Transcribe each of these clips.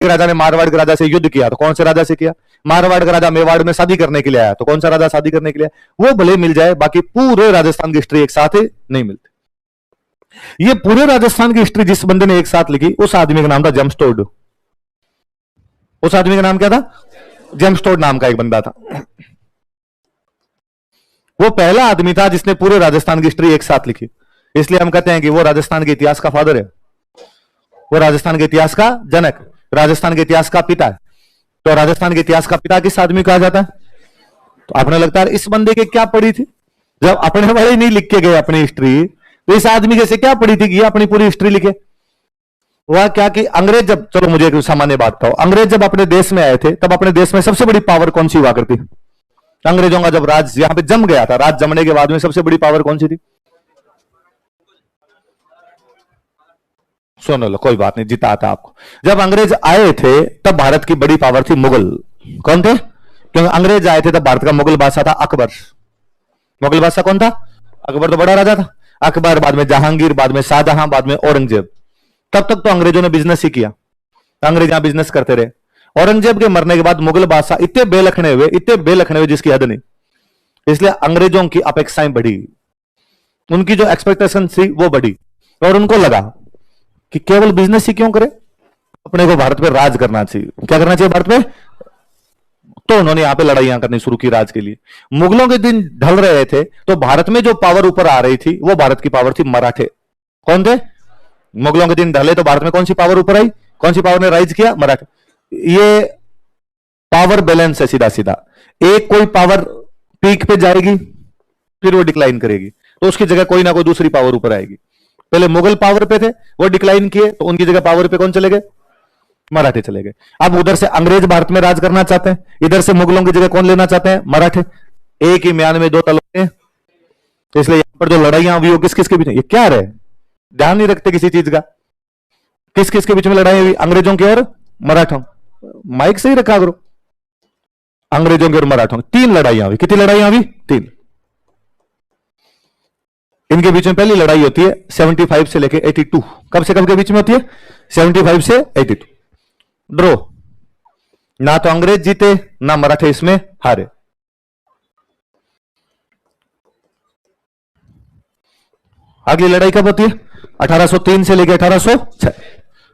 राजा ने मारवाड़ के राजा से युद्ध किया, तो कौन से राजा से किया? मारवाड़ का राजा मेवाड़ में शादी करने के लिए आया, तो कौन सा राजा शादी करने के लिए आया? वो भले मिल जाए, बाकी पूरे राजस्थान की हिस्ट्री एक साथ नहीं मिलती। ये पूरे राजस्थान की हिस्ट्री जिस बंदे ने एक साथ लिखी, उस आदमी का नाम था जेम्स टोड। उस आदमी का नाम क्या था? जेम्स टोड नाम का एक बंदा था। वो पहला आदमी था जिसने पूरे राजस्थान की हिस्ट्री एक साथ लिखी। इसलिए हम कहते हैं कि वो राजस्थान के इतिहास का फादर है, वो राजस्थान के इतिहास का जनक, राजस्थान के इतिहास का पिता है। तो राजस्थान के इतिहास का पिता किस आदमी कहा जाता है? तो आपने लगता है इस बंदे के क्या पढ़ी थी? जब अपने वाले नहीं लिख के गए अपनी हिस्ट्री, तो इस आदमी के से क्या पढ़ी थी कि अपनी पूरी हिस्ट्री लिखे? वह क्या कि अंग्रेज जब, चलो मुझे एक सामान्य बात बताओ, अंग्रेज जब अपने देश में आए थे तब अपने देश में सबसे बड़ी पावर कौन सी हुआ करती? अंग्रेजों का जब राज यहां पे जम गया था, राज जमने के बाद में सबसे बड़ी पावर कौन सी थी? सुनो लो, कोई बात नहीं, जिताता आपको। जब अंग्रेज आए थे तब भारत की बड़ी पावर थी मुगल। कौन थे? क्योंकि अंग्रेज आए थे तब भारत का मुगल बादशाह था अकबर। मुगल बादशाह कौन था? अकबर तो बड़ा राजा था। अकबर, बाद में जहांगीर, बाद में शाहजहां, बाद में औरंगजेब। तब तक तो अंग्रेजों ने बिजनेस ही किया, अंग्रेज यहां बिजनेस करते रहे। औरंगजेब के मरने के बाद मुगल बादशाह इतने बेलखने हुए जिसकी हद नहीं। इसलिए अंग्रेजों की अपेक्षाएं बढ़ी, उनकी जो एक्सपेक्टेशन थी वो बढ़ी, और उनको लगा कि केवल बिजनेस ही क्यों करे, अपने को भारत पे राज करना चाहिए। क्या करना चाहिए भारत में? तो उन्होंने यहां पे लड़ाइयां करनी शुरू की राज के लिए। मुगलों के दिन ढल रहे थे तो भारत में जो पावर ऊपर आ रही थी वो भारत की पावर थी मराठे। कौन थे? मुगलों के दिन ढले तो भारत में कौन सी पावर ऊपर आई? कौन सी पावर ने राइज किया? मराठे। ये पावर बैलेंस है सीधा सीधा। एक कोई पावर पीक पे जाएगी फिर वो डिक्लाइन करेगी, तो उसकी जगह कोई ना कोई दूसरी पावर ऊपर आएगी। पहले मुगल पावर पे थे, वो डिक्लाइन किए, तो उनकी जगह पावर पे कौन चले गए? मराठे चले गए। अब उधर से अंग्रेज भारत में राज करना चाहते हैं, इधर से मुगलों की जगह कौन लेना चाहते हैं? मराठे। एक ही म्यान में दो तलवारें। तो इसलिए यहां पर जो लड़ाइयां हुई वो किस किस के बीच? ये क्या रहे, ध्यान नहीं रखते किसी चीज का। किस किस के बीच में लड़ाई हुई? अंग्रेजों की और मराठों। माइक सही रखा करो। अंग्रेजों की और मराठों, तीन लड़ाइयां हुई। कितनी लड़ाइयां हुई? तीन। इनके बीच में पहली लड़ाई होती है 75 से लेके 82। कब से कब के बीच में होती है? 75 से 82। ड्रॉ, ना तो अंग्रेज जीते ना मराठे इसमें हारे। अगली लड़ाई कब होती है? 1803 से लेके 1806।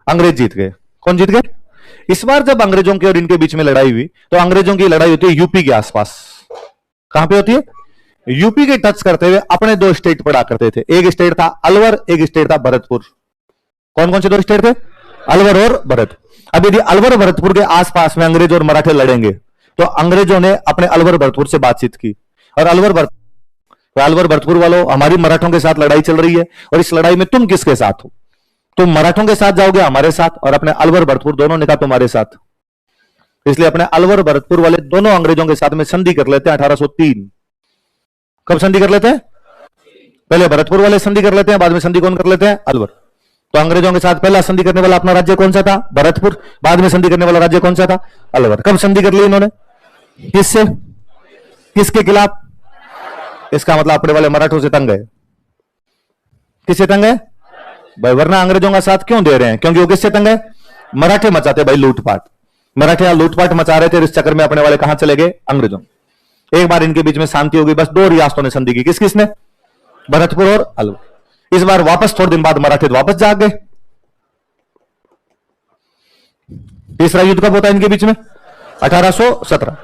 अंग्रेज जीत गए। कौन जीत गए? इस बार जब अंग्रेजों के और इनके बीच में लड़ाई हुई तो अंग्रेजों की लड़ाई होती है यूपी के आसपास। कहां पे होती है? यूपी के टच करते हुए अपने दो स्टेट पड़ा करते थे। एक स्टेट था अलवर, एक स्टेट था भरतपुर। कौन कौन से दो स्टेट थे? अलवर और भरतपुर। अब यदि अलवर और भरतपुर के आसपास में अंग्रेज और मराठे लड़ेंगे तो अंग्रेजों ने अपने अलवर भरतपुर से बातचीत की, और अलवर भरतपुर वालों, हमारी मराठों के साथ लड़ाई चल रही है और इस लड़ाई में तुम किसके साथ हो? तुम मराठों के साथ जाओगे हमारे साथ, और अपने अलवर भरतपुर दोनों ने कहा तुम्हारे साथ। इसलिए अपने अलवर भरतपुर वाले दोनों अंग्रेजों के साथ में संधि कर लेते हैं 1803। कब संधि कर लेते हैं? पहले भरतपुर वाले संधि कर लेते हैं, बाद में संधि कौन कर लेते हैं? अलवर। तो अंग्रेजों के साथ पहला संधि करने वाला अपना राज्य कौन सा था? भरतपुर। बाद में संधि करने वाला राज्य कौन सा था? अलवर। कब संधि कर ली इन्होंने? किससे? किसके खिलाफ? इसका मतलब अपने वाले मराठों से तंग है। किससे तंग है भाई? वरना अंग्रेजों का साथ क्यों दे रहे हैं? क्योंकि वो किससे तंग है? मराठे मचाते भाई लूटपाट। मराठे यहां लूटपाट मचा रहे थे, इस चक्कर में अपने वाले कहां चले गए? अंग्रेजों। एक बार इनके बीच में शांति हो गई, बस दो रियासतों ने संधि की। किस किसने? भरतपुर और अलवर। इस बार वापस थोड़े दिन बाद मराठे वापस जाग गए। तीसरा युद्ध कब होता है इनके बीच में? 1817।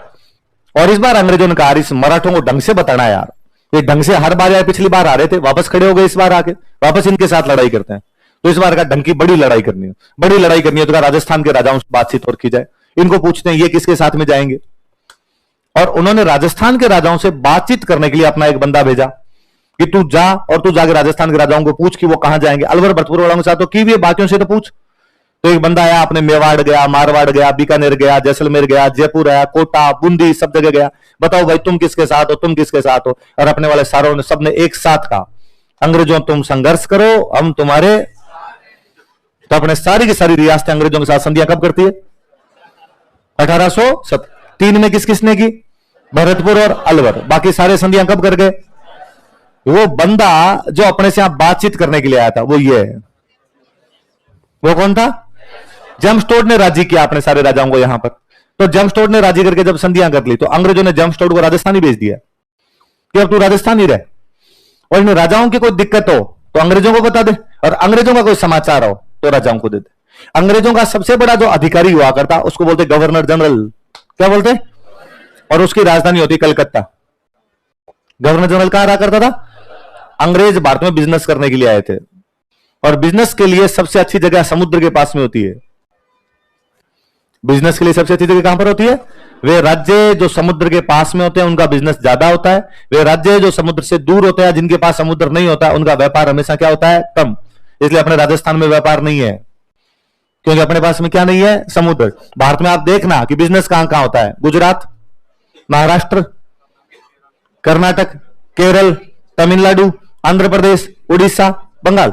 और इस बार अंग्रेजों ने कहा इस मराठों को ढंग से बताना यार, ये ढंग से हर बार आए, पिछली बार आ रहे थे वापस खड़े हो गए, इस बार आके वापस इनके साथ लड़ाई करते हैं। तो इस बार का ढंग की बड़ी लड़ाई करनी है, बड़ी लड़ाई करनी है तो राजस्थान के राजाओं से बातचीत और की जाए। इनको पूछते हैं ये किसके साथ में जाएंगे, और उन्होंने राजस्थान के राजाओं से बातचीत करने के लिए अपना एक बंदा भेजा कि तू जा और तू जाके राजस्थान के राजाओं को पूछ कि वो कहां जाएंगे। अलवर भरतपुर वालों के साथ तो की भी बाकियों से तो पूछ। तो एक बंदा आया, अपने मेवाड़ गया, मारवाड़ गया, बीकानेर गया, जैसलमेर गया, जयपुर आया, कोटा, बूंदी, सब जगह गया। बताओ भाई तुम किसके साथ हो, तुम किसके साथ हो? और अपने वाले सारों ने, सबने एक साथ कहा अंग्रेजों तुम संघर्ष करो, हम तुम्हारे। तो अपने सारी की सारी रियासतें अंग्रेजों के साथ संधियां कब करती है? 1803 में किस किसने की? भरतपुर और अलवर। बाकी सारे संधियां कब कर गए? वो बंदा जो अपने से यहां बातचीत करने के लिए आया था वो ये है। वो कौन था? जेम्सटोड ने राजी किया अपने सारे राजाओं को यहां पर। तो जेम्सटोड ने राजी करके जब संधियां कर ली तो अंग्रेजों ने जेम्सटोड को राजस्थान ही भेज दिया कि अब तू राजस्थान ही रह, और इन राजाओं की कोई दिक्कत हो तो अंग्रेजों को बता दे, और अंग्रेजों का कोई समाचार हो तो राजाओं को दे दे। अंग्रेजों का सबसे बड़ा जो अधिकारी हुआ करता उसको बोलते गवर्नर जनरल। क्या बोलते? और उसकी राजधानी होती कलकत्ता। गवर्नर जनरल कहां रहा करता था? अंग्रेज भारत में बिजनेस करने के लिए आए थे, और बिजनेस के लिए सबसे अच्छी जगह समुद्र के पास में होती है। बिजनेस के लिए सबसे अच्छी जगह कहां पर होती है? वे राज्य जो समुद्र के पास में होते हैं उनका बिजनेस ज्यादा होता है, वे राज्य जो समुद्र से दूर होते हैं जिनके पास समुद्र नहीं होता उनका व्यापार हमेशा क्या होता है? कम। इसलिए अपने राजस्थान में व्यापार नहीं है क्योंकि अपने पास में क्या नहीं है? समुद्र। भारत में आप देखना कि बिजनेस कहां कहां होता है? गुजरात, महाराष्ट्र, कर्नाटक, केरल, तमिलनाडु, आंध्र प्रदेश, उड़ीसा, बंगाल,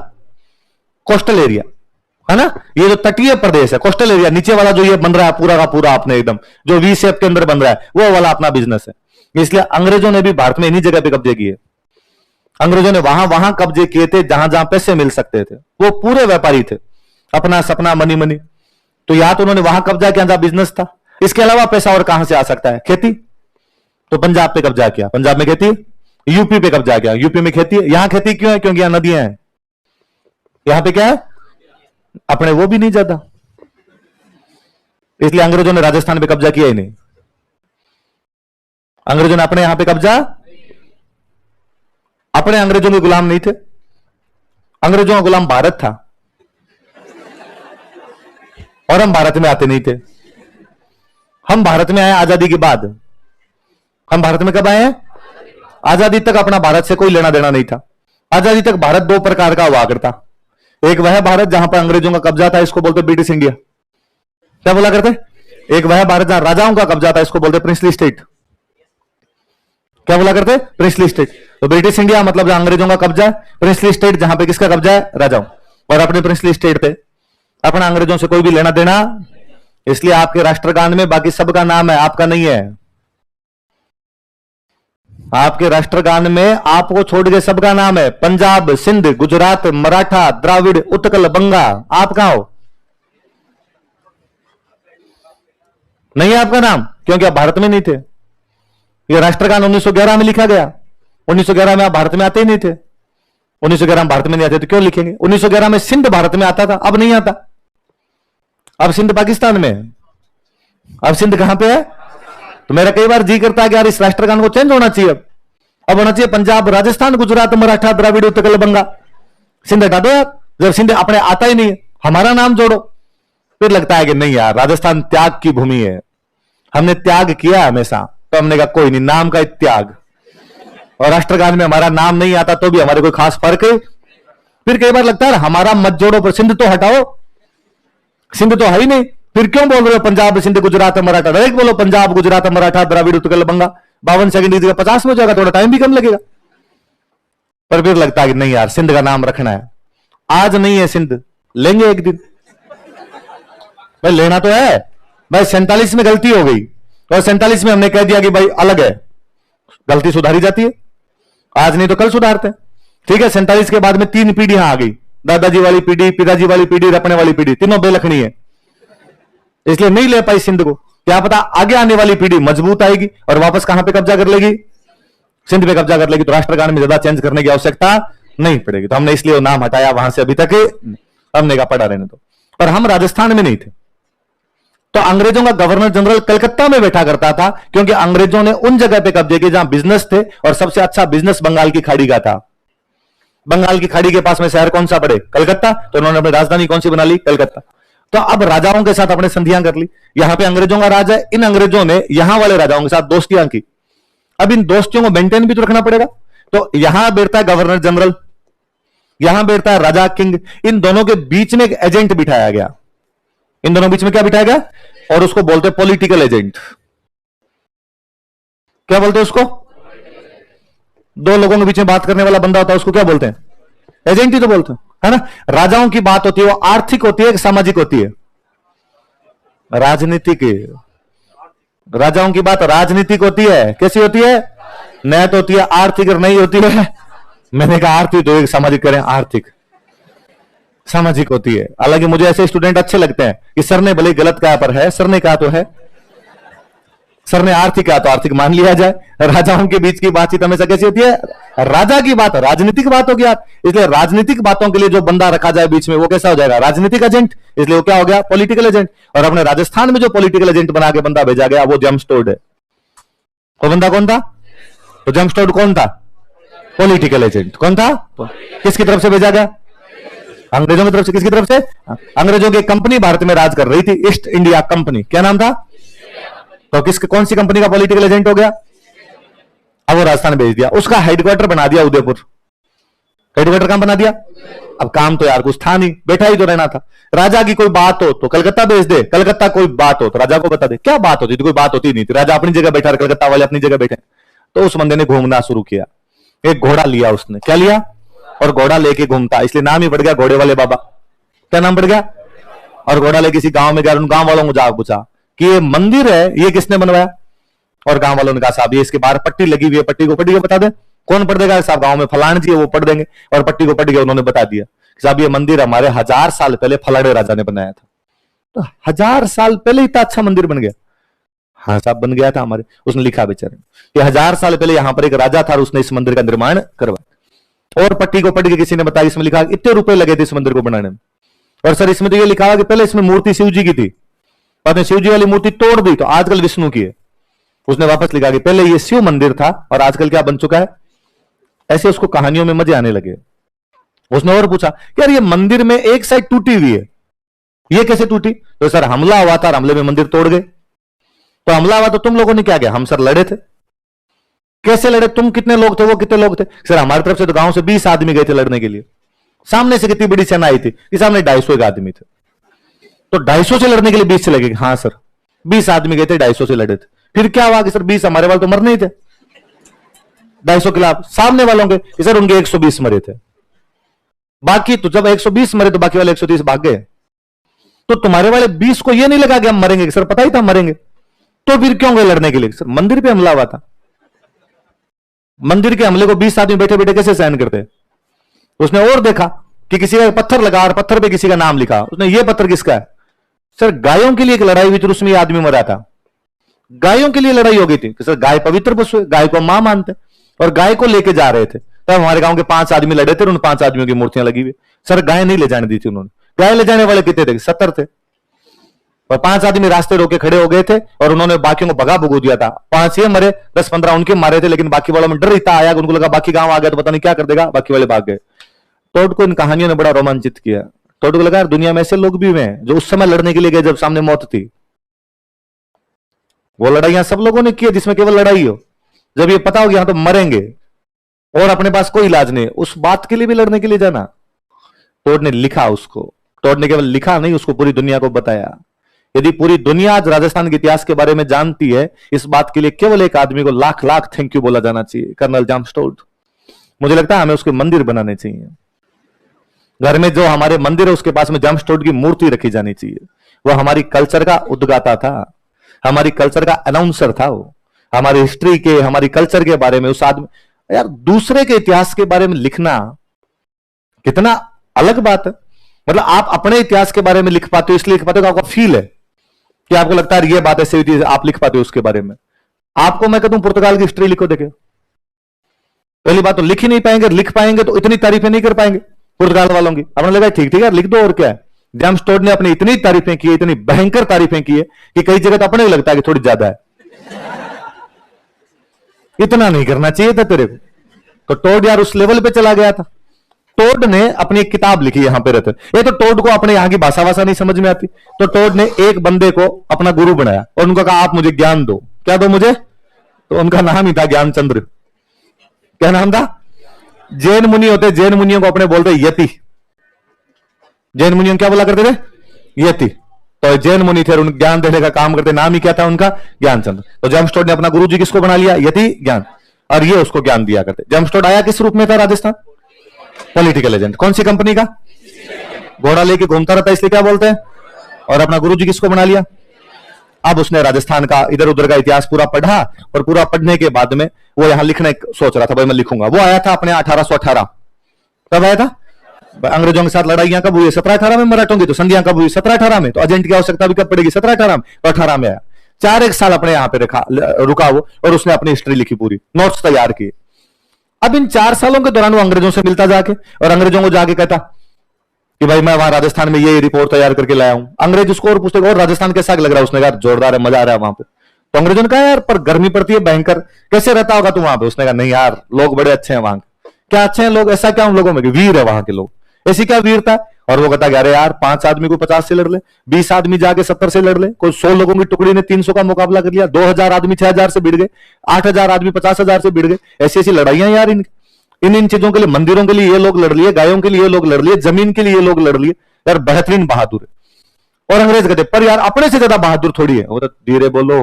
कोस्टल एरिया है ना। ये जो तटीय प्रदेश है, कोस्टल एरिया, नीचे वाला जो ये बन रहा है पूरा का पूरा आपने एकदम जो वी शेप के अंदर बन रहा है वो वाला अपना बिजनेस है। इसलिए अंग्रेजों ने भी भारत में इन्हीं जगह पे कब्जे किए। अंग्रेजों ने वहां वहां कब्जे किए थे जहां जहां पैसे मिल सकते थे। वो पूरे व्यापारी थे, अपना सपना मनी मनी। तो या तो उन्होंने वहां कब्जा किया जहां बिजनेस था, इसके अलावा पैसा और कहां से आ सकता है? खेती। तो पंजाब पे कब्जा किया, पंजाब में खेती। यूपी पे कब्जा किया, यूपी में खेती। यहां खेती क्यों है? क्योंकि यहां नदियां हैं। यहां पे क्या है? अपने वो भी नहीं ज्यादा, इसलिए अंग्रेजों ने राजस्थान पे कब्जा किया ही नहीं। अंग्रेजों ने अपने यहां पे कब्जा, अपने अंग्रेजों के गुलाम नहीं थे। अंग्रेजों का गुलाम भारत था और हम भारत में आते नहीं थे। हम भारत में आए आजादी के बाद। हम भारत में कब आए हैं? आजादी तक अपना भारत से कोई लेना देना नहीं था। आजादी तक भारत दो प्रकार का हुआ करता। एक वह भारत जहां पर अंग्रेजों का कब्जा था, इसको बोलते ब्रिटिश इंडिया। क्या बोला करते? एक वह भारत जहां राजाओं का कब्जा था, इसको बोलते प्रिंसली स्टेट। क्या बोला करते? Princely state. तो ब्रिटिश इंडिया मतलब जहां अंग्रेजों का कब्जा है, प्रिंसली स्टेट जहां पे किसका कब्जा है? राजाओं। और अपने प्रिंसली स्टेट पे अपना अंग्रेजों से कोई भी लेना देना। इसलिए आपके राष्ट्रगान में बाकी सबका नाम है, आपका नहीं है। आपके राष्ट्रगान में आपको छोड़ के सबका नाम है। पंजाब, सिंध, गुजरात, मराठा, द्राविड़, उत्कल, बंगा। आप कहां हो? नहीं है आपका नाम, क्योंकि आप भारत में नहीं थे। यह राष्ट्रगान 1911 में लिखा गया। 1911 में आप भारत में आते ही नहीं थे। 1911 में भारत में नहीं आते तो क्यों लिखेंगे? 1911 में सिंध भारत में आता था, अब नहीं आता। अब सिंध पाकिस्तान में है। अब सिंध कहां पे है? तो मेरा कई बार जी करता है कि यार इस राष्ट्रगान को चेंज होना चाहिए। अब होना चाहिए पंजाब, राजस्थान, गुजरात, मराठा, द्राविड़, उत्कल, बंगा। सिंध हटा दो यार, जब सिंध अपने आता ही नहीं है, हमारा नाम जोड़ो। फिर लगता है कि नहीं यार, राजस्थान त्याग की भूमि है, हमने त्याग किया हमेशा। तो हमने कहा कोई नहीं, नाम का त्याग। और राष्ट्रगान में हमारा नाम नहीं आता तो भी हमारे कोई खास फर्क है। फिर कई बार लगता है हमारा मत जोड़ो, पर सिंध तो हटाओ। सिंध तो है ही नहीं, फिर क्यों बोल रहे हो पंजाब, सिंध, गुजरात, मराठा? डायरेक्ट बोलो पंजाब, गुजरात, मराठा, द्राविड़, उत्कल, बंगा। 52 सेकंड की जगह 50 में हो जाएगा, थोड़ा टाइम भी कम लगेगा। पर फिर लगता है कि नहीं यार, सिंध का नाम रखना है। आज नहीं है सिंध, लेंगे एक दिन। भाई लेना तो है भाई। 47 में गलती हो गई और 47 में हमने कह दिया कि भाई अलग है, गलती सुधारी जाती है। आज नहीं तो कल सुधारते हैं। ठीक है, 47 के बाद में 3 पीढ़ियां आ गई। दादाजी वाली पीढ़ी, पिताजी वाली पीढ़ी, रपने वाली पीढ़ी, तीनों बेलखनी है, इसलिए नहीं ले पाई सिंध को। क्या पता आगे आने वाली पीढ़ी मजबूत आएगी और वापस कहां पे कब्जा कर लेगी? सिंध पे कब्जा कर लेगी। तो राष्ट्रगान में ज्यादा चेंज करने की आवश्यकता नहीं पड़ेगी। तो हमने इसलिए वो नाम हटाया वहां से। अभी तक हमने कहा पड़ा रहने दो। पर हम राजस्थान में नहीं थे, तो अंग्रेजों का गवर्नर जनरल कलकत्ता में बैठा करता था, क्योंकि अंग्रेजों ने उन जगह पे कब्जे किए जहां बिजनेस थे, और सबसे अच्छा बिजनेस बंगाल की खाड़ी का था। बंगाल की खाड़ी के पास में शहर कौन सा पड़े? कलकत्ता। तो उन्होंने अपनी राजधानी कौन सी बना ली? कलकत्ता। तो अब राजाओं के साथ अपने संधियां कर ली। यहां पे अंग्रेजों का राज है, इन अंग्रेजों ने यहां वाले राजाओं के साथ दोस्तियां की। अब इन दोस्तियों को मेंटेन भी तो रखना पड़ेगा। तो यहां बैठता है गवर्नर जनरल, यहां बैठता है राजा किंग। इन दोनों के बीच में एक एजेंट बिठाया गया। इन दोनों बीच में क्या बिठाया गया? और उसको बोलते हैं पॉलिटिकल एजेंट। क्या बोलते हैं उसको? दो लोगों के बीच में बात करने वाला बंदा होता है, उसको क्या बोलते हैं? एजेंट ही तो बोलते हैं, है ना। राजाओं की बात होती है वो आर्थिक होती है, सामाजिक होती है, राजनीतिक। राजाओं की बात राजनीतिक होती है। कैसी होती है? न तो होती है आर्थिक और नहीं होती है, मैंने कहा आर्थिक तो एक सामाजिक करें। आर्थिक सामाजिक होती है। हालांकि मुझे ऐसे स्टूडेंट अच्छे लगते हैं कि सर ने भले गलत कहा पर है, सर ने कहा तो है, सर ने आर्थिक कहा तो आर्थिक मान लिया जाए। राजाओं के बीच की बातचीत हमेशा कैसी होती है? राजा की बात, राजनीतिक बात होगी यार। इसलिए राजनीतिक बातों के लिए जो बंदा रखा जाए बीच में, वो कैसा हो जाएगा? राजनीतिक एजेंट। इसलिए वो क्या हो गया? Political agent. और अपने राजस्थान में जो पॉलिटिकल एजेंट बना के बंदा भेजा गया वो जेम्स टोड है। वो बंदा कौन था? तो जेम्स टोड कौन था? Political agent. कौन था? किसकी तरफ से भेजा गया? अंग्रेजों की तरफ से। किसकी तरफ से? अंग्रेजों की कंपनी भारत में राज कर रही थी, ईस्ट इंडिया कंपनी। क्या नाम था? तो कौन सी कंपनी का पॉलिटिकल एजेंट हो गया? अब वो राजस्थान भेज दिया, उसका हेडक्वार्टर बना दिया उदयपुर। हेडक्वार्टर कहां बना दिया? अब काम तो यार कुछ था नहीं, बैठा ही तो रहना था। राजा की कोई बात हो तो कलकत्ता भेज दे, कलकत्ता कोई बात हो तो राजा को बता दे। क्या बात होती थी? कोई बात होती नहीं थी। राजा अपनी जगह बैठा, कलकत्ता वाले अपनी जगह बैठे। तो उस बंदे ने घूमना शुरू किया। एक घोड़ा लिया उसने। क्या लिया? और घोड़ा लेके घूमता, इसलिए नाम ही पड़ गया घोड़े वाले बाबा। क्या नाम पड़ गया? और घोड़ा लेके किसी गांव में गया, उन गांव वालों को जाकर पूछा कि ये मंदिर है, ये किसने बनवाया? और गांव वालों ने कहा साहब ये इसके बाहर पट्टी लगी हुई है, पट्टी को बता दे। कौन पढ़ देगा? साहब गांव में फलान जी है, वो पढ़ देंगे। और पट्टी को पढ़ गया, उन्होंने बता दिया साहब ये मंदिर हमारे 1000 साल पहले फलाड़े राजा ने बनाया था। तो 1000 साल पहले इतना अच्छा मंदिर बन गया? हाँ साहब बन गया था हमारे। उसने लिखा बेचारे कि 1000 साल पहले यहां पर एक राजा था और उसने इस मंदिर का निर्माण करवाया। और पट्टी को पढ़ के किसी ने बताया, इसमें लिखा इतने रुपए लगे थे इस मंदिर को बनाने में। और सर इसमें तो ये लिखा हुआ कि पहले इसमें मूर्ति शिव जी की थी, बाद में शिव जी वाली मूर्ति तोड़ दी तो आजकल विष्णु की है। उसने वापस लिखा कि पहले ये शिव मंदिर था और आजकल क्या बन चुका है। ऐसे उसको कहानियों में मजे आने लगे। उसने और पूछा कि यार ये मंदिर में एक साइड टूटी हुई है, ये कैसे टूटी? तो सर हमला हुआ था, हमले में मंदिर तोड़ गए। तो हमला हुआ तो तुम लोगों ने क्या किया? हम सर लड़े थे। कैसे लड़े? तुम कितने लोग थे, वो कितने लोग थे? सर हमारी तरफ से तो गांव से 20 आदमी गए थे लड़ने के लिए। सामने से कितनी बड़ी सेना आई थी कि सामने 250 आदमी थे। तो 250 से लड़ने के लिए 20 से लगे? हाँ सर 20 आदमी गए थे, 250 से लड़े थे। फिर क्या हुआ कि सर 20 हमारे वाले तो मरने ही थे, 250 खिलाफ सामने वालों के। सर उनके 120 मरे थे। बाकी तो जब 120 मरे तो बाकी वाले 130 भाग गए। तो तुम्हारे वाले 20 को यह नहीं लगा कि हम मरेंगे? सर पता ही था मरेंगे। तो फिर क्यों गए लड़ने के लिए? सर मंदिर पे हमला हुआ था। मंदिर के हमले को 20 आदमी बैठे बैठे कैसे सहन करते? उसने और देखा कि किसी का पत्थर लगा और पत्थर पे किसी का नाम लिखा। उसने ये पत्थर किसका है? सर गायों के लिए एक लड़ाई हुई थी, उसमें आदमी मरा था। गायों के लिए लड़ाई हो गई थी कि सर गाय पवित्र पशु है, गाय को मां मानते, और गाय को लेके जा रहे थे। तब हमारे गांव के 5 आदमी लड़े थे, उन 5 आदमियों की मूर्तियां लगी हुई। सर गाय नहीं ले जाने दी थी उन्होंने। गाय ले जाने वाले कितने थे? 70 थे। और 5 आदमी रास्ते रोके खड़े हो गए थे और उन्होंने बाकियों को भगा भुगू दिया था। 5 ये मरे, 10-15 उनके मारे थे, लेकिन बाकी वालों में डर इतना आया कि उनको लगा बाकी गांव आ गया तो पता नहीं क्या कर देगा, बाकी वाले भाग गए। टोड को इन कहानियों ने बड़ा रोमांचित किया। टोड को लगा दुनिया में ऐसे लोग भी हुए हैं जो उस समय लड़ने के लिए गए जब सामने मौत थी। वो लड़ाइयां सब लोगों ने की जिसमें केवल लड़ाई हो। जब ये पता हो गया तो मरेंगे और अपने पास कोई इलाज नहीं, उस बात के लिए भी लड़ने के लिए जाना। टोड ने लिखा उसको। टोड ने केवल लिखा नहीं, उसको पूरी दुनिया को बताया। यदि पूरी दुनिया आज राजस्थान के इतिहास के बारे में जानती है, इस बात के लिए केवल एक आदमी को लाख लाख थैंक यू बोला जाना चाहिए, कर्नल जेम्स टोड। मुझे लगता है हमें उसके मंदिर बनाने चाहिए। घर में जो हमारे मंदिर है उसके पास में जेम्स टोड की मूर्ति रखी जानी चाहिए। वह हमारी कल्चर का उद्गाता था, हमारी कल्चर का अनाउंसर था। वो हमारी हिस्ट्री के, हमारी कल्चर के बारे में उस आदमी, यार दूसरे के इतिहास के बारे में लिखना कितना अलग बात है। मतलब आप अपने इतिहास के बारे में लिख पाते हो, इसलिए लिख पाते हो कि आपका फील है कि आपको लगता है ये बात ऐसी हुई थी, आप लिख पाते हो उसके बारे में। आपको मैं कहता हूं पुर्तगाल की हिस्ट्री लिखो, देखे पहली बात तो लिख ही नहीं पाएंगे, लिख पाएंगे तो इतनी तारीफें नहीं कर पाएंगे पुर्तगाल वालों की। आपने लगा ठीक ठीक यार लिख दो, और क्या है। जेम्स टोड ने अपनी इतनी तारीफें की, इतनी भयंकर तारीफें की है कि कई जगह तो अपने ही लगता है कि थोड़ी ज्यादा है। इतना नहीं करना चाहिए था तेरे को। तो टोड यार उस लेवल पे चला गया था। टोड ने अपनी एक किताब लिखी यहां पे रहते। ये तो टोड को अपने यहां की भाषा वाषा नहीं समझ में आती, तो टोड ने एक बंदे को अपना गुरु बनाया और उनको कहा आप मुझे ज्ञान दो। क्या दो मुझे? तो उनका नाम ही था ज्ञानचंद्र। क्या नाम था? जैन मुनि होते, जैन मुनियों को अपने बोलते यति। जैन मुनियों क्या बोला करते थे? यति। तो जैन मुनि थे, उन ज्ञान देने का काम करते। नाम ही क्या था उनका? ज्ञानचंद्र। तो जेम्स टोड ने अपना गुरु जी किसको बना लिया? यति ज्ञान। और ये उसको ज्ञान दिया करते। जेम्स टोड आया किस रूप में था राजस्थान? Political agent. कौन सी कंपनी का? घोड़ा लेके घूमता रहता इसलिए क्या बोलते हैं। और अपना गुरुजी किसको बना लिया? अब उसने राजस्थान का इधर उधर का इतिहास पूरा पढ़ा, और पूरा पढ़ने के बाद में वो यहां लिखने सोच रहा था, भाई मैं लिखूंगा। वो आया था अपने 1818। कब आया था? अंग्रेजों के साथ लड़ाइयां कब हुई? 17-18 में। मराठों की तो संधियां कब हुई? 17-18 में। तो एजेंट की आवश्यकता भी कब पड़ेगी? 17-18 में। तो 18 में आया। 4 साल अपने यहां पे रुका वो, और उसने अपनी हिस्ट्री लिखी, पूरी नोट्स तैयार किए। अब इन 4 सालों के दौरान वो अंग्रेजों से मिलता जाके, और अंग्रेजों को जाके कहता कि भाई मैं वहां राजस्थान में ये रिपोर्ट तैयार करके लाया हूं। अंग्रेज उसको और पूछते और राजस्थान कैसा लग रहा है? उसने कहा जोरदार है, मजा आ रहा है वहां पे। तो अंग्रेजों ने कहा यार पर गर्मी पड़ती है भयंकर, कैसे रहता होगा तू वहां पे? उसने कहा नहीं यार, लोग बड़े अच्छे हैं वहां। क्या अच्छे हैं लोग? ऐसा क्या उन लोगों में? वीर है वहां के लोग। ऐसी क्या वीरता? और वो कहता है अरे यार 5 आदमी को 50 से लड़ ले, 20 आदमी जाके 70 से लड़ ले, कोई 100 लोगों की टुकड़ी ने 300 का मुकाबला कर लिया, 2000 आदमी 6000 से भिड़ गए, 8000 आदमी 50,000 से भिड़ गए। ऐसी ऐसी लड़ाइयां यार इन चीजों के लिए, मंदिरों के लिए ये लोग लड़ लिए, गायों के लिए ये लोग लड़ लिए, जमीन के लिए ये लोग लड़ लिए। यार बेहतरीन बहादुर है। और अंग्रेज कहते पर यार अपने से ज्यादा बहादुर थोड़ी है। वो तो धीरे बोलो,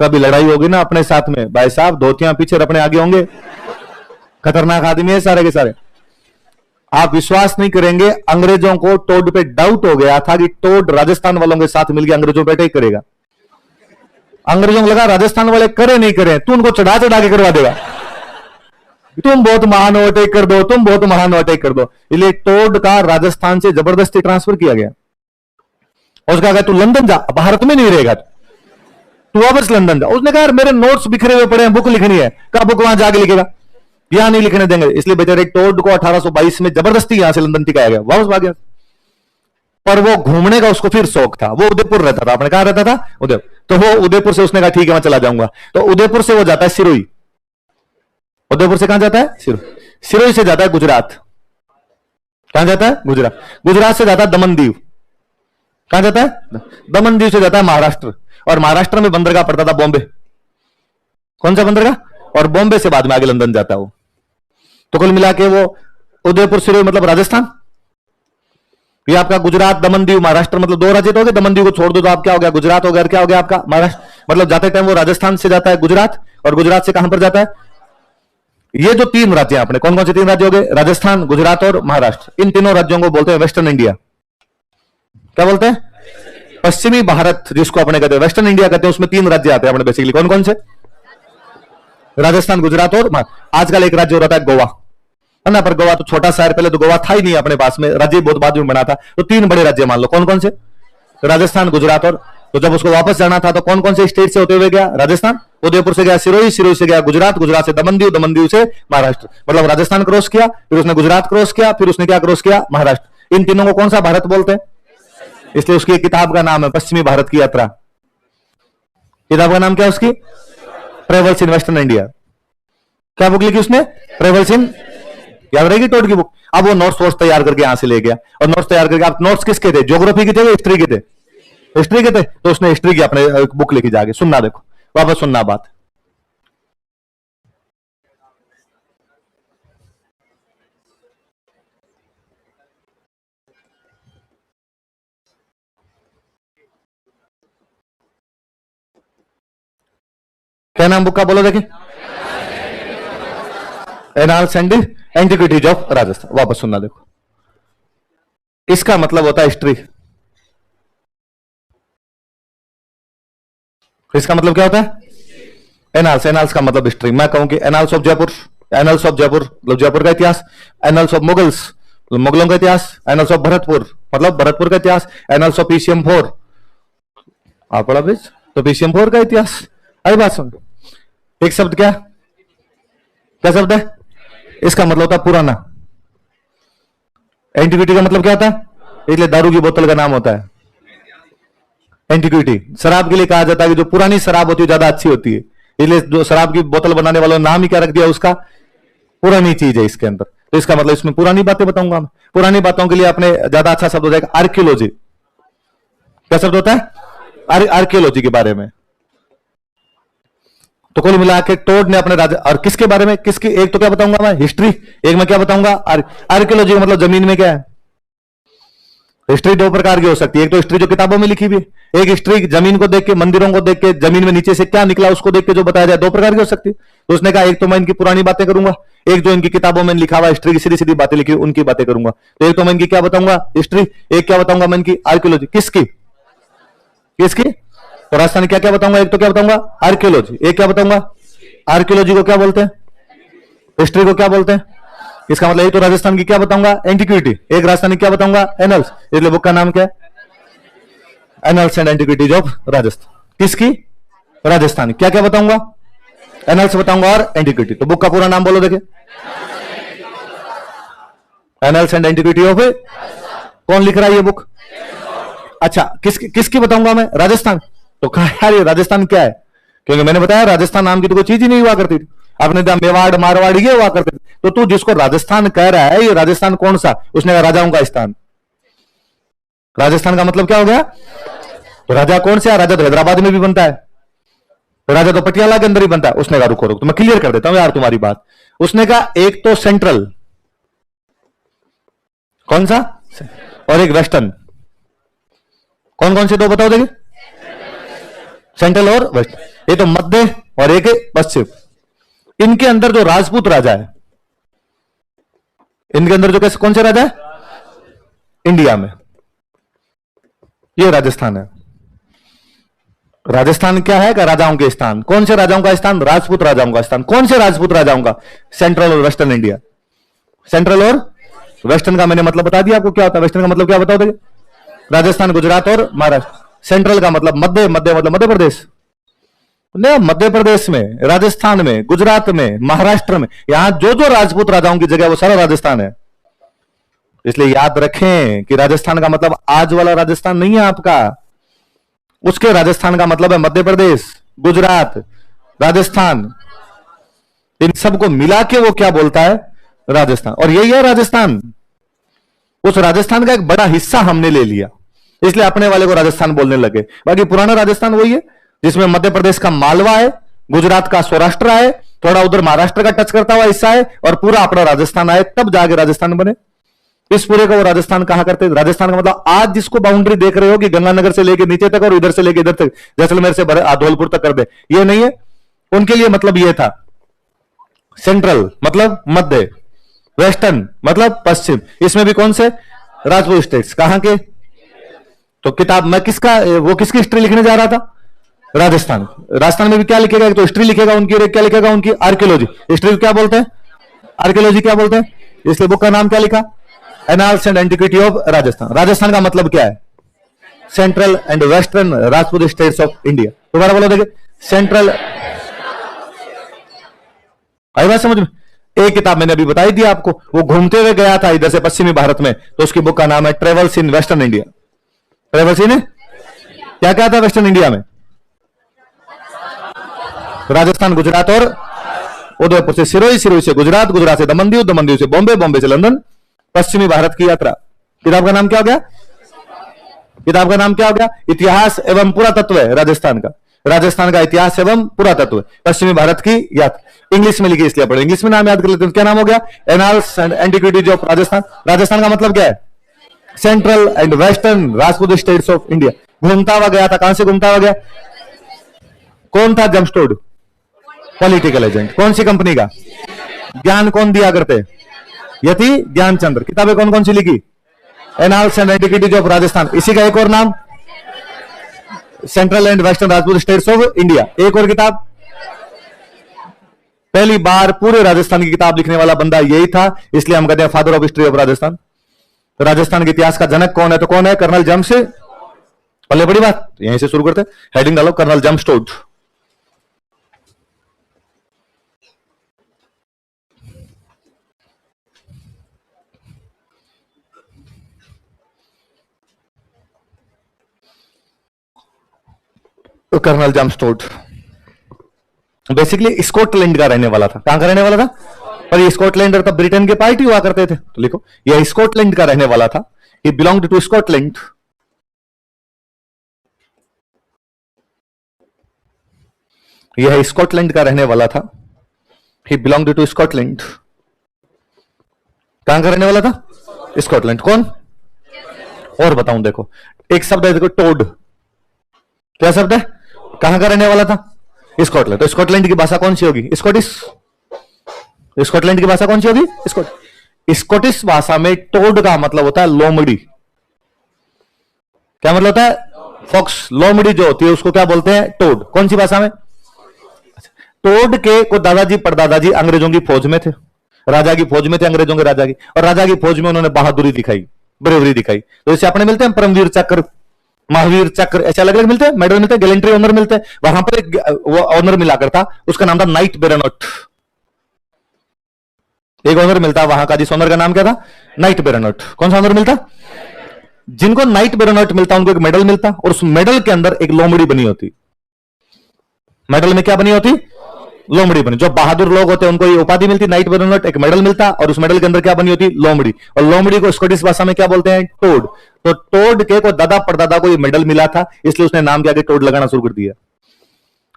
कभी लड़ाई होगी ना अपने साथ में, भाई साहब धोतियां पीछे अपने आगे होंगे। खतरनाक आदमी है सारे के सारे। आप विश्वास नहीं करेंगे, अंग्रेजों को टोड पे डाउट हो गया था कि टोड राजस्थान वालों के साथ मिलकर अंग्रेजों पे अटैक करेगा। अंग्रेजों को लगा राजस्थान वाले करे नहीं करे, तू उनको चढ़ा चढ़ा के करवा देगा। तुम बहुत महान हो, अटैक कर दो, तुम बहुत महान हो, अटैक कर दो। इसलिए टोड का राजस्थान से जबरदस्ती ट्रांसफर किया गया। उसका कहा तू लंदन जा, भारत में नहीं रहेगा, तू वापस लंदन जा। उसने कहा यार मेरे नोट्स बिखरे हुए पड़े हैं, बुक लिखनी है। कहा बुक वहां जाके लिखेगा, यहां नहीं लिखने देंगे। इसलिए बेचारे टोड को 1822 में जबरदस्ती यहां से लंदन टिकाया गया, वापस भाग गया। पर वो घूमने का उसको फिर शौक था। वो उदयपुर रहता था, अपने कहा रहता था? उदयपुर। तो वो उदयपुर से उसने कहा ठीक है मैं चला जाऊंगा। तो उदयपुर से वो जाता है सिरोही। उदयपुर से कहां जाता है? सिरोही। सिरोही से जाता है गुजरात। कहां जाता है? गुजरात। गुजरात से जाता है दमन दीव। कहां जाता है? दमन दीव से जाता है महाराष्ट्र। और महाराष्ट्र में बंदरगाह पड़ता था बॉम्बे। कौन सा बंदरगाह? और बॉम्बे से बाद में आगे लंदन जाता है वो। तो कुल मिला के वो उदयपुर सिरोही मतलब राजस्थान। ये आपका गुजरात, दमन दीव, महाराष्ट्र मतलब 2 राज्य तो हो गए। दमन दीव को छोड़ दो तो आप क्या हो गया? गुजरात हो गया। क्या हो गया आपका? महाराष्ट्र। मतलब जाते टाइम वो राजस्थान से जाता है गुजरात, और गुजरात से कहां पर जाता है? ये जो 3 राज्य आपने, कौन कौन से 3 राज्य हो गए? राजस्थान, गुजरात और महाराष्ट्र। इन तीनों राज्यों को बोलते हैं वेस्टर्न इंडिया। क्या बोलते हैं? पश्चिमी भारत जिसको अपने कहते हैं वेस्टर्न इंडिया कहते हैं। उसमें 3 राज्य आते हैं अपने बेसिकली। कौन कौन से? राजस्थान, गुजरात और आजकल एक राज्य हो रहा है गोवा, है ना? पर गोवा तो छोटा शहर, पहले तो गोवा था ही नहीं अपने पास में, राज्य बहुत बाद में बना था। तो 3 बड़े राज्य मान लो। कौन कौन से? राजस्थान, गुजरात और। तो जब उसको वापस जाना था तो कौन कौन से स्टेट से होते हुए गया? राजस्थान। उदयपुर से गया सिरोही, सिरोही से गया गुजरात, गुजरात से दमन दीव, दमन दीव से महाराष्ट्र। मतलब राजस्थान क्रॉस किया, फिर उसने गुजरात क्रॉस किया, फिर उसने क्या क्रॉस किया? महाराष्ट्र। इन तीनों को कौन सा भारत बोलते हैं? इसलिए उसकी किताब का नाम है पश्चिमी भारत की यात्रा। किताब का नाम क्या है उसकी? Travels in western India. क्या बुक लिखी उसने? Travels in. याद रहेगी टोड की बुक। अब वो नोट्स वोट्स तैयार करके यहां से ले गया, और नोट्स तैयार करके, आप नोट्स किसके थे? ज्योग्राफी के थे या हिस्ट्री के थे? हिस्ट्री के थे। तो उसने हिस्ट्री की अपने बुक लिखी जाके। सुनना, देखो वापस सुनना बात। क्या नाम बुक का बोलो देखिए? Annals and antiquities of Rajasthan. वापस सुनना देखो। इसका मतलब होता है हिस्ट्री। इसका मतलब क्या होता है? एनाल्स। एनाल्स का मतलब हिस्ट्री। मैं कहूं कि annals of Jaipur, annals of Jaipur मतलब जयपुर का इतिहास। एनाल्स ऑफ मुगल्स मतलब मुगलों का इतिहास। एनाल्स ऑफ भरतपुर मतलब भरतपुर का इतिहास। एनाल्स ऑफ पीसीएम 4 आप पढ़ा बीच तो पीसीएम 4 का इतिहास। आई बात सुन। एक शब्द क्या क्या शब्द है? इसका मतलब होता है पुराना। एंटिक्विटी का मतलब क्या होता है? इसलिए दारू की बोतल का नाम होता है एंटिक्विटी। शराब के लिए कहा जाता है कि जो पुरानी शराब होती है ज्यादा अच्छी होती है। इसलिए जो शराब की बोतल बनाने वालों ने नाम ही क्या रख दिया उसका? पुरानी चीज है इसके अंदर। तो इसका मतलब इसमें पुरानी बातें बताऊंगा मैं। पुरानी बातों के लिए अपने ज्यादा अच्छा शब्द हो जाएगा आर्कियोलॉजी। क्या शब्द होता है? आर्कियोलॉजी के बारे में। तो कुल मिला के टोड ने अपने राजा और किसके बारे में, किसकी, एक तो क्या बताऊंगा मैं? हिस्ट्री। एक मैं क्या बताऊंगा? आर्कियोलॉजी का मतलब जमीन में क्या है? हिस्ट्री 2 प्रकार की हो सकती है। एक तो हिस्ट्री जो किताबों में लिखी हुई, एक हिस्ट्री जमीन को देख के, मंदिरों को देख के, जमीन में नीचे से क्या निकला उसको देख के जो बताया जाए। 2 प्रकार की हो सकती है। तो उसने कहा एक तो मैं इनकी पुरानी बातें करूंगा, एक जो इनकी किताबों में लिखा हुआ हिस्ट्री की सीधी सीधी बातें लिखी उनकी बातें करूंगा। तो एक तो मैं इनकी क्या बताऊंगा? हिस्ट्री। एक क्या बताऊंगा मैं? इनकी आर्कियोलॉजी। किसकी? किसकी? तो राजस्थान क्या क्या बताऊंगा? एक तो क्या बताऊंगा? आर्कियोलॉजी। एक क्या बताऊंगा? आर्कियोलॉजी को क्या बोलते हैं? हिस्ट्री को क्या बोलते हैं? इसका मतलब एक तो राजस्थान की क्या बताऊंगा, एंटिक्विटी, एक राजस्थान की क्या बताऊंगा, एनल्स। इसलिए बुक का नाम क्या है, annuls and antiquities of Rajasthan. किसकी, राजस्थान। क्या क्या बताऊंगा, एनल्स बताऊंगा और एंटिक्विटी। तो बुक का पूरा नाम बोलो देखिए, एनल्स एंड एंटिक्विटी ऑफ। कौन लिख रहा है ये बुक? अच्छा, किसकी बताऊंगा मैं, राजस्थान। तो कहा यार ये राजस्थान क्या है, क्योंकि मैंने बताया राजस्थान नाम की तो कोई चीज ही नहीं हुआ करती थी। आपने कहा मेवाड़ मारवाड़ ये हुआ करते थे। तो तू जिसको राजस्थान कह रहा है, ये राजस्थान कौन सा? उसने कहा राजाओं का स्थान। राजस्थान का मतलब क्या हो गया? तो राजा कौन सा? राजा तो हैदराबाद में भी बनता है, तो राजा तो पटियाला के अंदर ही बनता है। उसने कहा रुको रुको, तो मैं क्लियर कर देता हूं यार तुम्हारी बात। उसने कहा एक तो सेंट्रल, कौन सा, और एक वेस्टर्न। कौन कौन से दो बताओ देखिए, सेंट्रल और वेस्ट। ये तो मध्य और एक पश्चिम। इनके अंदर जो राजपूत राजा है, इनके अंदर जो कैसे कौन से राजा है इंडिया में, ये राजस्थान है। राजस्थान क्या है? राजाओं के स्थान। कौन से राजाओं का स्थान? राजपूत राजाओं का स्थान। कौन से राजपूत राजाओं का? सेंट्रल और वेस्टर्न इंडिया। सेंट्रल और वेस्टर्न का मैंने मतलब बता दिया आपको क्या होता है। वेस्टर्न का मतलब क्या बताओ देखिए, राजस्थान, गुजरात और महाराष्ट्र। सेंट्रल का मतलब मध्य, मध्य मतलब मध्य प्रदेश। नहीं, मध्य प्रदेश में, राजस्थान में, गुजरात में, महाराष्ट्र में, यहां जो जो राजपूत राजाओं की जगह वो सारा राजस्थान है। इसलिए याद रखें कि राजस्थान का मतलब आज वाला राजस्थान नहीं है आपका। उसके राजस्थान का मतलब है मध्य प्रदेश, गुजरात, राजस्थान, इन सबको मिला के वो क्या बोलता है, राजस्थान। और यही है राजस्थान। उस राजस्थान का एक बड़ा हिस्सा हमने ले लिया, इसलिए अपने वाले को राजस्थान बोलने लगे। बाकी पुराना राजस्थान वही है, जिसमें मध्य प्रदेश का मालवा है, गुजरात का सौराष्ट्र है, थोड़ा उधर महाराष्ट्र का टच करता हुआ हिस्सा है, और पूरा अपना राजस्थान आए, तब जाके राजस्थान बने। इस पूरे को वो राजस्थान कहा करते थे। राजस्थान का मतलब आज जिसको बाउंड्री देख रहे हो कि गंगानगर से लेके नीचे तक और इधर से लेके इधर तक, जैसलमेर से धौलपुर तक कर दे, ये नहीं है। उनके लिए मतलब ये था, सेंट्रल मतलब मध्य, वेस्टर्न मतलब पश्चिम। इसमें भी कौन से? राजपूत स्टेट्स। कहां के? तो किताब मैं किसका, वो किसकी हिस्ट्री लिखने जा रहा था? राजस्थान। राजस्थान में भी क्या लिखेगा? तो हिस्ट्री लिखेगा उनकी, और क्या लिखेगा उनकी? आर्कियोलॉजी। हिस्ट्री क्या बोलते हैं? आर्कियोलॉजी क्या बोलते हैं? इसलिए बुक का नाम क्या लिखा? Annals and antiquity of Rajasthan. Rajasthan का मतलब क्या है? Central and western Rajput states of India. दोबारा बोलो देखिए, सेंट्रल। आई बात समझ में? एक किताब मैंने अभी बताई दी आपको, वो घूमते हुए गया था इधर से पश्चिमी भारत में, तो उसकी बुक का नाम है travels in western India. Travels in क्या क्या था वेस्टर्न इंडिया में? राजस्थान, गुजरात और उदयपुर से सिरोही, सिरोही से गुजरात, गुजरात से दमन दीव, दमन दीव से बॉम्बे, बॉम्बे से लंदन, पश्चिमी भारत की यात्रा। किताब का नाम क्या हो गया? किताब का नाम क्या हो गया? इतिहास एवं पुरातत्व है राजस्थान का। राजस्थान का इतिहास एवं पुरातत्व, पश्चिमी भारत की यात्रा। इंग्लिश में लिखी इसलिए पढ़े, इंग्लिश में नाम याद कर लेते हैं। क्या नाम हो गया? Annals and antiquities of Rajasthan. Rajasthan का मतलब क्या है? Central and western Rajput states of India. घूमता हुआ गया था। कहां से घूमता हुआ गया? कौन था जमस्टोड? Political agent. कौन सी कंपनी का? ज्ञान कौन दिया करते? यति ज्ञानचंद्र। किताबें कौन कौन सी लिखी? Annals and antiquities of Rajasthan. इसी का एक और नाम central and western Rajput states of India. एक और किताब, पहली बार पूरे राजस्थान की किताब लिखने वाला बंदा यही था, इसलिए हम कहते हैं father of history of Rajasthan. तो राजस्थान के इतिहास का जनक कौन है? तो कौन है? कर्नल जमशेद। पहले बड़ी बात यहीं से शुरू करते हैं, हेडिंग डालो, कर्नल जमस्टोड। तो कर्नल जमस्टोड बेसिकली स्कॉटलैंड का रहने वाला था। कहां का रहने वाला था? पर ये स्कॉटलैंड तब ब्रिटेन के पार्टी हुआ करते थे, तो लिखो यह स्कॉटलैंड का रहने वाला था। ही बिलोंग्ड टू स्कॉटलैंड। यह स्कॉटलैंड का रहने वाला था। ही बिलोंग्ड टू स्कॉटलैंड। कहां का रहने वाला था? स्कॉटलैंड। कौन? और बताऊं, देखो एक शब्द है, देखो टोड। क्या शब्द है? कहां का रहने वाला था? स्कॉटलैंड। तो स्कॉटलैंड की भाषा कौन सी होगी? स्कॉटिश। स्कॉटलैंड की भाषा कौन सी होगी? स्कॉटिश भाषा में टोड का मतलब होता है लोमड़ी। क्या मतलब होता है? फॉक्स। लोमड़ी जो होती है उसको क्या बोलते हैं? टोड। कौन सी भाषा में? टोड के को दादाजी परदादाजी अंग्रेजों की फौज में थे। राजा की फौज में थे, अंग्रेजों के राजा की, और राजा की फौज में उन्होंने बहादुरी दिखाई, ब्रेवरी दिखाई। तो जैसे अपने मिलते हैं परमवीर चक्र, महावीर चक्र, ऐसे अलग अलग मिलते हैं, मेडल मिलते हैं, गैलेंट्री ऑनर मिलते हैं। वहां पर एक वो ऑनर मिला करता, उसका नाम था नाइट बेरोनट। एक ऑनर मिलता वहां का, जिस ऑनर का नाम क्या था? नाइट बेरोनट। कौन सा ऑनर मिलता? जिनको नाइट बेरोनट मिलता उनको एक मेडल मिलता, और उस मेडल के अंदर एक लोमड़ी बनी होती। मेडल में क्या बनी होती? लोमड़ी बनी। जो बहादुर लोग होते हैं उनको ये उपाधि मिलती, नाइट बेरोनट, एक मेडल मिलता, और उस मेडल के अंदर क्या बनी होती? लोमड़ी। और लोमड़ी को स्कॉटिश भाषा में क्या बोलते हैं? टोड। तो टोड के को दादा परदादा को ये मेडल मिला था, इसलिए उसने नाम के आगे टोड लगाना शुरू कर दिया।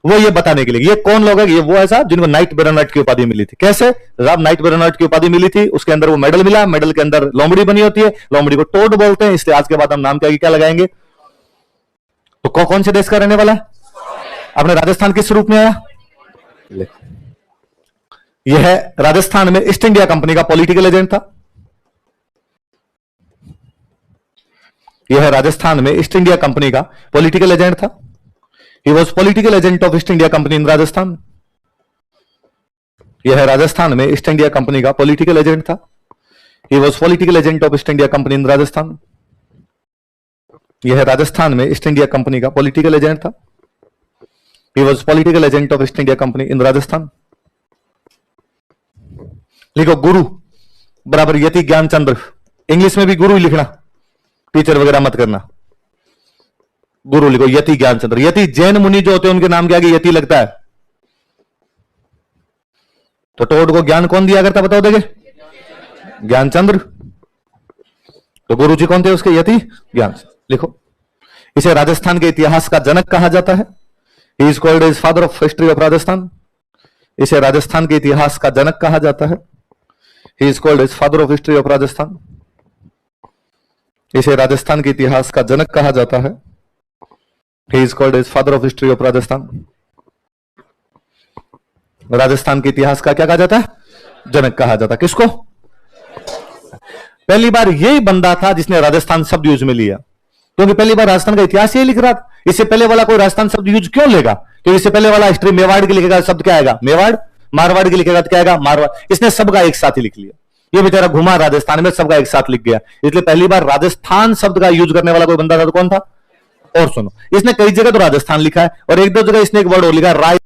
वो ये बताने के लिए ये कौन लोग है, ये वो ऐसा जिनको नाइट बेरोनट की उपाधि मिली थी। कैसे? जब नाइट बेरोनट की उपाधि मिली थी, उसके अंदर वो मेडल मिला, मेडल के अंदर लोमड़ी बनी होती है, लोमड़ी को टोड बोलते हैं, इसलिए आज के बाद हम नाम के आगे क्या लगाएंगे? तो कौन से देश का रहने वाला है? अपने राजस्थान किस रूप में आया? यह है राजस्थान में ईस्ट इंडिया कंपनी का पॉलिटिकल एजेंट था। यह है राजस्थान में ईस्ट इंडिया कंपनी का पॉलिटिकल एजेंट था। He was political agent of East India Company in Rajasthan. यह है राजस्थान में ईस्ट इंडिया कंपनी का पॉलिटिकल एजेंट था। He was political agent of East India Company in Rajasthan. यह है राजस्थान में ईस्ट इंडिया कंपनी का पॉलिटिकल एजेंट था। He was political agent of East India Company in Rajasthan. लिखो गुरु बराबर यति ज्ञानचंद्र। इंग्लिश में भी गुरु ही लिखना, टीचर वगैरह मत करना। गुरु लिखो यति ज्ञानचंद्र। यति जैन मुनि जो होते हैं उनके नाम के आगे यति लगता है। तो टोड को ज्ञान कौन दिया करता बताओ देखे? ज्ञानचंद्र। तो गुरु जी कौन थे उसके? यति ज्ञान। लिखो इसे राजस्थान के इतिहास का जनक कहा जाता है। He is called as father of history of Rajasthan. इसे राजस्थान के इतिहास का जनक कहा जाता है। He is called as father of history of Rajasthan. इसे राजस्थान के इतिहास का जनक कहा जाता है। He is called as father of history of Rajasthan. Rajasthan के इतिहास का क्या कहा जाता है? जनक कहा जाता है। किसको? पहली बार यही बंदा था जिसने राजस्थान शब्द यूज में लिया, क्योंकि पहली बार राजस्थान का इतिहास ये लिख रहा था। इससे पहले वाला कोई राजस्थान शब्द यूज क्यों लेगा? क्योंकि इससे पहले वाला हिस्ट्री मेवाड़ के लिखेगा, शब्द क्या आएगा? मेवाड़। मारवाड़ के लिखेगा तो क्या आएगा? मारवाड़। इसने सबका एक साथ ही लिख लिया। ये बेचारा घुमा राजस्थान में, सबका एक साथ लिख गया। इसलिए पहली बार राजस्थान शब्द का यूज करने वाला कोई बंदा था तो कौन था? और सुनो, इसने कई जगह तो राजस्थान लिखा है, और एक दो जगह इसने एक वर्ड और लिखा राय।